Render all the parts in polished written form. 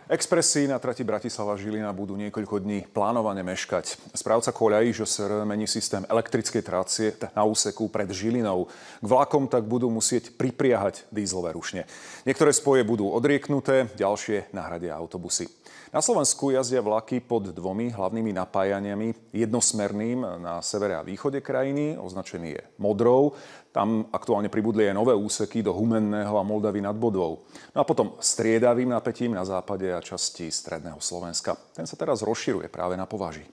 Expresy na trati Bratislava-Žilina budú niekoľko dní plánovane meškať. Správca koľají ŽSR mení systém elektrickej trácie na úseku pred Žilinou. K vlakom tak budú musieť pripriahať dízlové rušne. Niektoré spoje budú odrieknuté, ďalšie nahradia autobusy. Na Slovensku jazdia vlaky pod dvomi hlavnými napájaniami. Jednosmerným na severe a východe krajiny, označený je modrou. Tam aktuálne pribudli aj nové úseky do Humenného a Moldavy nad Bodvou. No a potom striedavým napätím na západe a časti stredného Slovenska. Ten sa teraz rozširuje práve na Považí.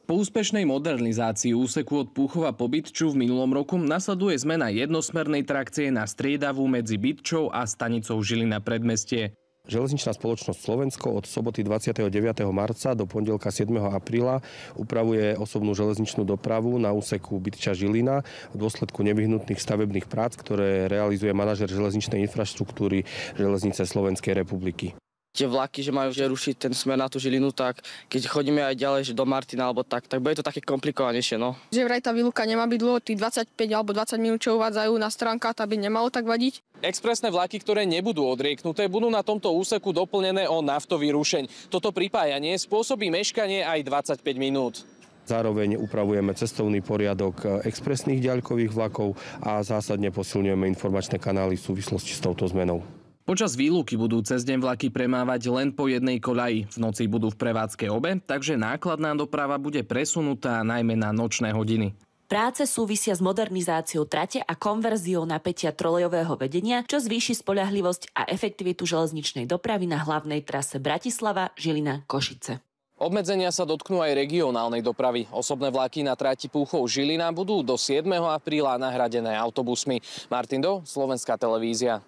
Po úspešnej modernizácii úseku od Púchova po Bytču v minulom roku nasleduje zmena jednosmernej trakcie na striedavú medzi Bytčou a stanicou Žilina Predmestie. Železničná spoločnosť Slovensko od soboty 29. marca do pondelka 7. apríla upravuje osobnú železničnú dopravu na úseku Bytča-Žilina v dôsledku nevyhnutných stavebných prác, ktoré realizuje manažer železničnej infraštruktúry Železnice Slovenskej republiky. Tie vlaky, že majú rušiť ten smer na tú Žilinu, tak keď chodíme aj ďalej, že do Martina alebo tak bude to také komplikovanejšie, no. Že vraj tá výluka nemá byť dlho, tých 25 alebo 20 minút, čo uvádzajú na stránkach, to by nemalo tak vadiť. Expresné vlaky, ktoré nebudú odrieknuté, budú na tomto úseku doplnené o naftový rušeň. Toto pripájanie spôsobí meškanie aj 25 minút. Zároveň upravujeme cestovný poriadok expresných diaľkových vlakov a zásadne posilňujeme informačné kanály v súvislosti s touto zmenou. Počas výluky budú cez deň vlaky premávať len po jednej koľaji. V noci budú v prevádzke obe, takže nákladná doprava bude presunutá najmä na nočné hodiny. Práce súvisia s modernizáciou trate a konverziou napätia trolejového vedenia, čo zvýši spoľahlivosť a efektivitu železničnej dopravy na hlavnej trase Bratislava-Žilina-Košice. Obmedzenia sa dotknú aj regionálnej dopravy. Osobné vlaky na trati Púchov-Žilina budú do 7. apríla nahradené autobusmi. Martin Do, Slovenská televízia.